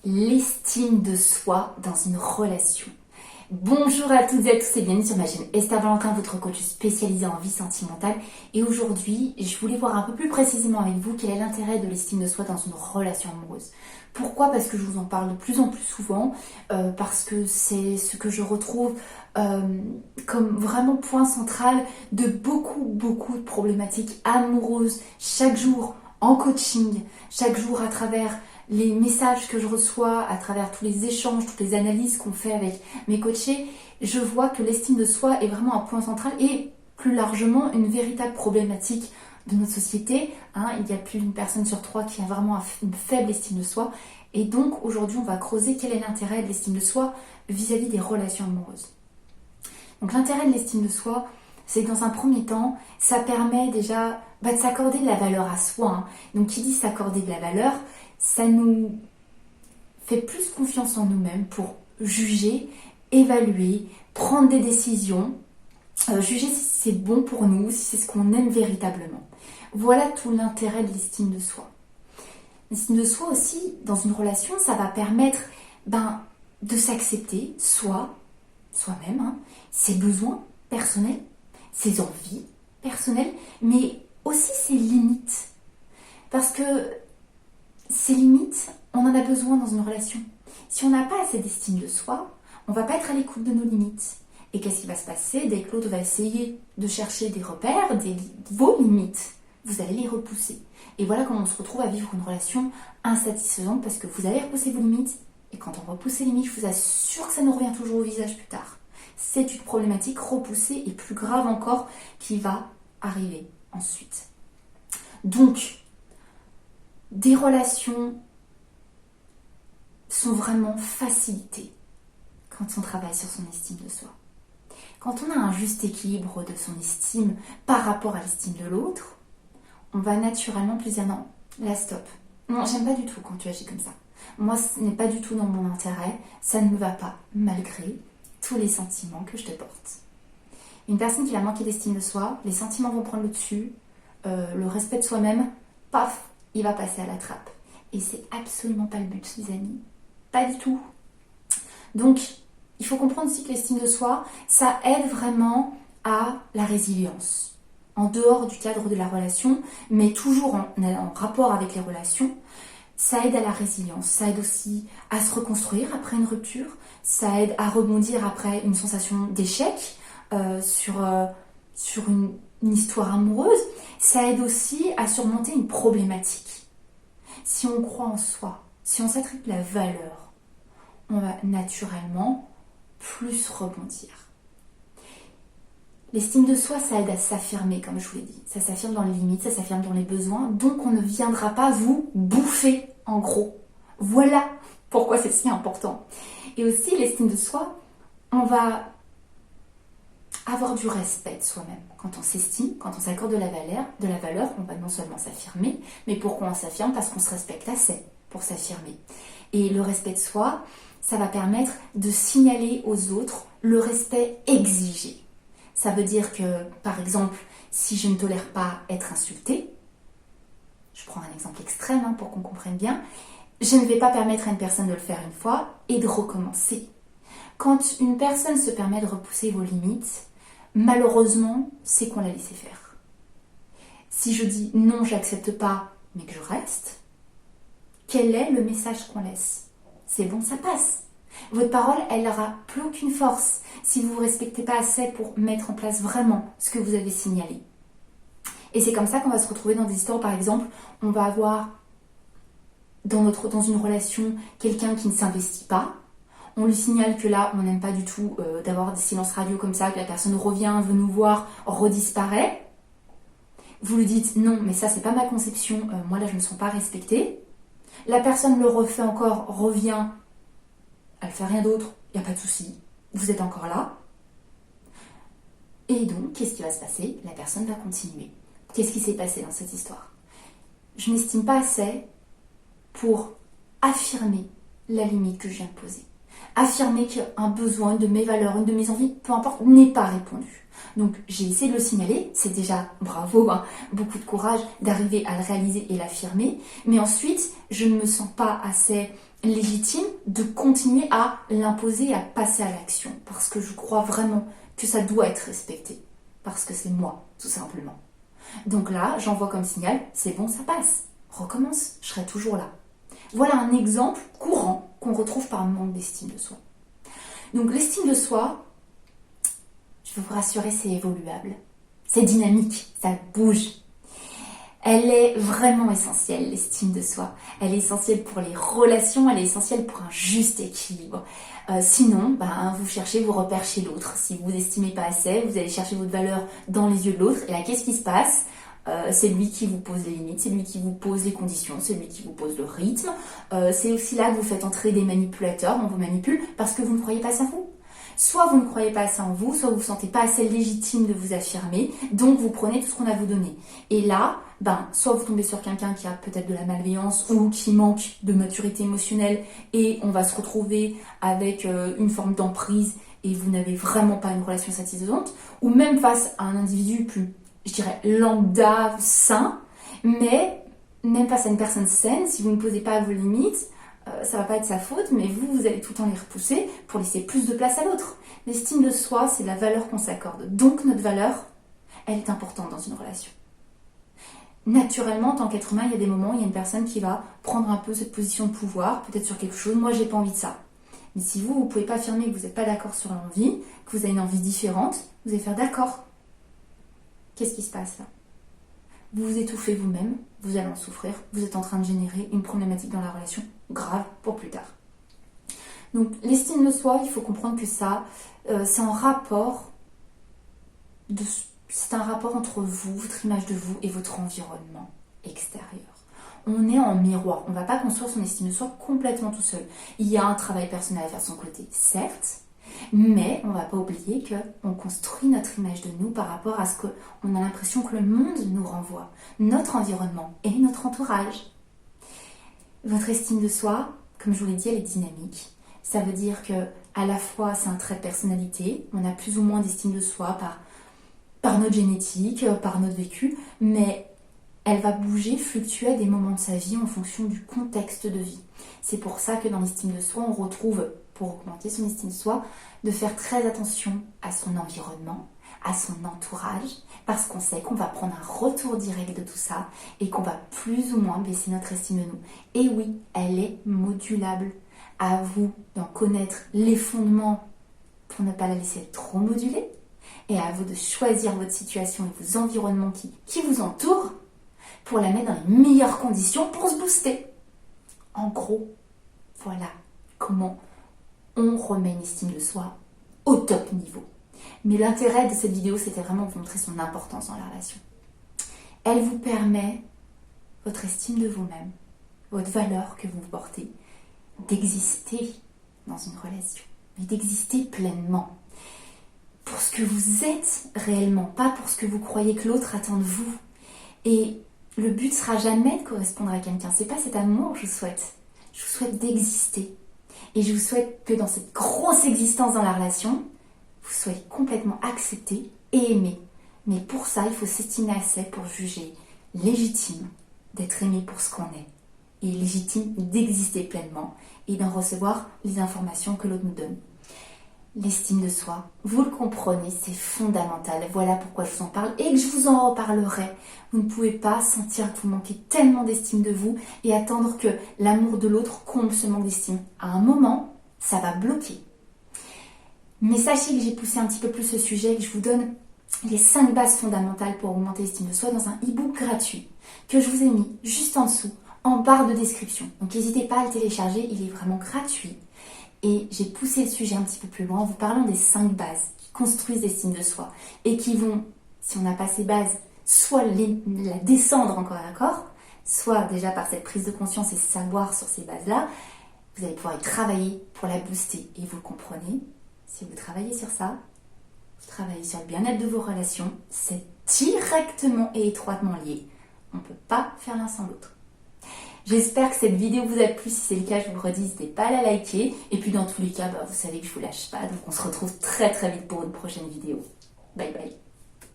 l'estime de soi dans une relation. Bonjour à toutes et à tous et bienvenue sur ma chaîne Esther Valentin, votre coach spécialisé en vie sentimentale. Et aujourd'hui, je voulais voir un peu plus précisément avec vous quel est l'intérêt de l'estime de soi dans une relation amoureuse. Pourquoi ? Parce que je vous en parle de plus en plus souvent, parce que c'est ce que je retrouve comme vraiment point central de beaucoup de problématiques amoureuses chaque jour en coaching, chaque jour à travers les messages que je reçois, à travers tous les échanges, toutes les analyses qu'on fait avec mes coachés. Je vois que l'estime de soi est vraiment un point central et plus largement une véritable problématique de notre société. Il y a plus d'une personne sur 3 qui a vraiment une faible estime de soi. Et donc aujourd'hui, on va creuser quel est l'intérêt de l'estime de soi vis-à-vis des relations amoureuses. Donc l'intérêt de l'estime de soi, c'est que dans un premier temps, ça permet déjà de s'accorder de la valeur à soi. Donc qui dit s'accorder de la valeur, ça nous fait plus confiance en nous-mêmes pour juger, évaluer, prendre des décisions, juger si c'est bon pour nous, si c'est ce qu'on aime véritablement. Voilà tout l'intérêt de l'estime de soi. L'estime de soi aussi, dans une relation, ça va permettre de s'accepter soi-même, ses besoins personnels, ses envies personnelles, mais aussi ses limites. Parce que ces limites, on en a besoin dans une relation. Si on n'a pas assez d'estime de soi, on ne va pas être à l'écoute de nos limites. Et qu'est-ce qui va se passer dès que l'autre va essayer de chercher des repères, vos limites? Vous allez les repousser. Et voilà comment on se retrouve à vivre une relation insatisfaisante parce que vous allez repousser vos limites. Et quand on repousse les limites, je vous assure que ça nous revient toujours au visage plus tard. C'est une problématique repoussée et plus grave encore qui va arriver ensuite. Donc, des relations sont vraiment facilitées quand on travaille sur son estime de soi. Quand on a un juste équilibre de son estime par rapport à l'estime de l'autre, on va naturellement plus dire non, là stop. Non, j'aime pas du tout quand tu agis comme ça. Moi, ce n'est pas du tout dans mon intérêt, ça ne me va pas, malgré tous les sentiments que je te porte. Une personne qui va manquer d'estime de soi, les sentiments vont prendre le dessus, le respect de soi-même, paf, il va passer à la trappe. Et c'est absolument pas le but, les amis. Pas du tout. Donc, il faut comprendre aussi que l'estime de soi, ça aide vraiment à la résilience. En dehors du cadre de la relation, mais toujours en rapport avec les relations, ça aide à la résilience. Ça aide aussi à se reconstruire après une rupture. Ça aide à rebondir après une sensation d'échec sur une histoire amoureuse. Ça aide aussi à surmonter une problématique. Si on croit en soi, si on s'attribue la valeur, on va naturellement plus rebondir. L'estime de soi, ça aide à s'affirmer, comme je vous l'ai dit. Ça s'affirme dans les limites, ça s'affirme dans les besoins, donc on ne viendra pas vous bouffer, en gros. Voilà pourquoi c'est si important. Et aussi, l'estime de soi, on va avoir du respect de soi-même. Quand on s'estime, quand on s'accorde de la valeur, on va non seulement s'affirmer, mais pourquoi on s'affirme ? Parce qu'on se respecte assez pour s'affirmer. Et le respect de soi, ça va permettre de signaler aux autres le respect exigé. Ça veut dire que, par exemple, si je ne tolère pas être insultée, je prends un exemple extrême pour qu'on comprenne bien, je ne vais pas permettre à une personne de le faire une fois et de recommencer. Quand une personne se permet de repousser vos limites, malheureusement, c'est qu'on l'a laissé faire. Si je dis non, j'accepte pas, mais que je reste, quel est le message qu'on laisse ? C'est bon, ça passe. Votre parole, elle n'aura plus aucune force si vous ne vous respectez pas assez pour mettre en place vraiment ce que vous avez signalé. Et c'est comme ça qu'on va se retrouver dans des histoires, par exemple, on va avoir dans une relation quelqu'un qui ne s'investit pas. On lui signale que là, on n'aime pas du tout d'avoir des silences radio comme ça, que la personne revient, veut nous voir, redisparaît. Vous lui dites non, mais ça, c'est pas ma conception, moi là, je ne me sens pas respectée. La personne le refait encore, revient, elle fait rien d'autre, il n'y a pas de souci, vous êtes encore là. Et donc, qu'est-ce qui va se passer ? La personne va continuer. Qu'est-ce qui s'est passé dans cette histoire ? Je n'estime pas assez pour affirmer la limite que je viens de poser. affirmer qu'un besoin, une de mes valeurs, une de mes envies, peu importe, n'est pas répondu. Donc j'ai essayé de le signaler, c'est déjà bravo, hein, beaucoup de courage d'arriver à le réaliser et l'affirmer, mais ensuite je ne me sens pas assez légitime de continuer à l'imposer, à passer à l'action, parce que je crois vraiment que ça doit être respecté, parce que c'est moi, tout simplement. Donc là, j'envoie comme signal, c'est bon, ça passe, recommence, je serai toujours là. Voilà un exemple courant qu'on retrouve par manque d'estime de soi. Donc l'estime de soi, je veux vous rassurer, c'est évoluable, c'est dynamique, ça bouge. Elle est vraiment essentielle, l'estime de soi. Elle est essentielle pour les relations, elle est essentielle pour un juste équilibre. Sinon, vous cherchez vos repères chez l'autre. Si vous estimez pas assez, vous allez chercher votre valeur dans les yeux de l'autre. Et là, qu'est-ce qui se passe ? C'est lui qui vous pose les limites, c'est lui qui vous pose les conditions, c'est lui qui vous pose le rythme. C'est aussi là que vous faites entrer des manipulateurs, on vous manipule parce que vous ne croyez pas ça en vous. Soit vous ne croyez pas assez en vous, soit vous ne vous sentez pas assez légitime de vous affirmer, donc vous prenez tout ce qu'on a à vous donner. Et là, soit vous tombez sur quelqu'un qui a peut-être de la malveillance ou qui manque de maturité émotionnelle et on va se retrouver avec une forme d'emprise et vous n'avez vraiment pas une relation satisfaisante, ou même face à un individu plus, je dirais, lambda, sain, mais même face à une personne saine, si vous ne posez pas vos limites, ça va pas être sa faute, mais vous allez tout le temps les repousser pour laisser plus de place à l'autre. L'estime de soi, c'est la valeur qu'on s'accorde. Donc notre valeur, elle est importante dans une relation. Naturellement, en tant qu'être humain, il y a des moments où il y a une personne qui va prendre un peu cette position de pouvoir, peut-être sur quelque chose. Moi, j'ai pas envie de ça. Mais si vous pouvez pas affirmer que vous n'êtes pas d'accord sur l'envie, que vous avez une envie différente, vous allez faire d'accord. Qu'est-ce qui se passe là ? Vous vous étouffez vous-même, vous allez en souffrir, vous êtes en train de générer une problématique dans la relation grave pour plus tard. Donc l'estime de soi, il faut comprendre que ça, c'est un rapport entre vous, votre image de vous et votre environnement extérieur. On est en miroir, on ne va pas construire son estime de soi complètement tout seul. Il y a un travail personnel à faire de son côté, certes, mais on ne va pas oublier qu'on construit notre image de nous par rapport à ce qu'on a l'impression que le monde nous renvoie, notre environnement et notre entourage. Votre estime de soi, comme je vous l'ai dit, elle est dynamique. Ça veut dire que à la fois c'est un trait de personnalité, on a plus ou moins d'estime de soi par notre génétique, par notre vécu, mais elle va bouger, fluctuer à des moments de sa vie en fonction du contexte de vie. C'est pour ça que dans l'estime de soi, on retrouve, pour augmenter son estime de soi, de faire très attention à son environnement, à son entourage, parce qu'on sait qu'on va prendre un retour direct de tout ça et qu'on va plus ou moins baisser notre estime de nous. Et oui, elle est modulable. À vous d'en connaître les fondements pour ne pas la laisser trop modulée, et à vous de choisir votre situation et vos environnements qui vous entourent pour la mettre dans les meilleures conditions pour se booster. En gros, voilà comment on remet une estime de soi au top niveau. Mais l'intérêt de cette vidéo, c'était vraiment de vous montrer son importance dans la relation. Elle vous permet, votre estime de vous-même, votre valeur que vous portez, d'exister dans une relation, mais d'exister pleinement. Pour ce que vous êtes réellement, pas pour ce que vous croyez que l'autre attend de vous. Et le but sera jamais de correspondre à quelqu'un. C'est pas cet amour que je vous souhaite. Je vous souhaite d'exister. Et je vous souhaite que dans cette grosse existence dans la relation, vous soyez complètement accepté et aimé. Mais pour ça, il faut s'estimer assez pour juger légitime d'être aimé pour ce qu'on est. Et légitime d'exister pleinement et d'en recevoir les informations que l'autre nous donne. L'estime de soi, vous le comprenez, c'est fondamental. Voilà pourquoi je vous en parle et que je vous en reparlerai. Vous ne pouvez pas sentir que vous manquez tellement d'estime de vous et attendre que l'amour de l'autre comble ce manque d'estime. À un moment, ça va bloquer. Mais sachez que j'ai poussé un petit peu plus ce sujet et que je vous donne les 5 bases fondamentales pour augmenter l'estime de soi dans un e-book gratuit que je vous ai mis juste en dessous, en barre de description. Donc n'hésitez pas à le télécharger, il est vraiment gratuit. Et j'ai poussé le sujet un petit peu plus loin en vous parlant des 5 bases qui construisent l'estime de soi et qui vont, si on n'a pas ces bases, soit la descendre encore, d'accord, soit déjà par cette prise de conscience et savoir sur ces bases-là, vous allez pouvoir y travailler pour la booster. Et vous le comprenez, si vous travaillez sur ça, vous travaillez sur le bien-être de vos relations, c'est directement et étroitement lié. On ne peut pas faire l'un sans l'autre. J'espère que cette vidéo vous a plu. Si c'est le cas, je vous le redis, n'hésitez pas à la liker. Et puis dans tous les cas, vous savez que je vous lâche pas. Donc on se retrouve très très vite pour une prochaine vidéo. Bye bye.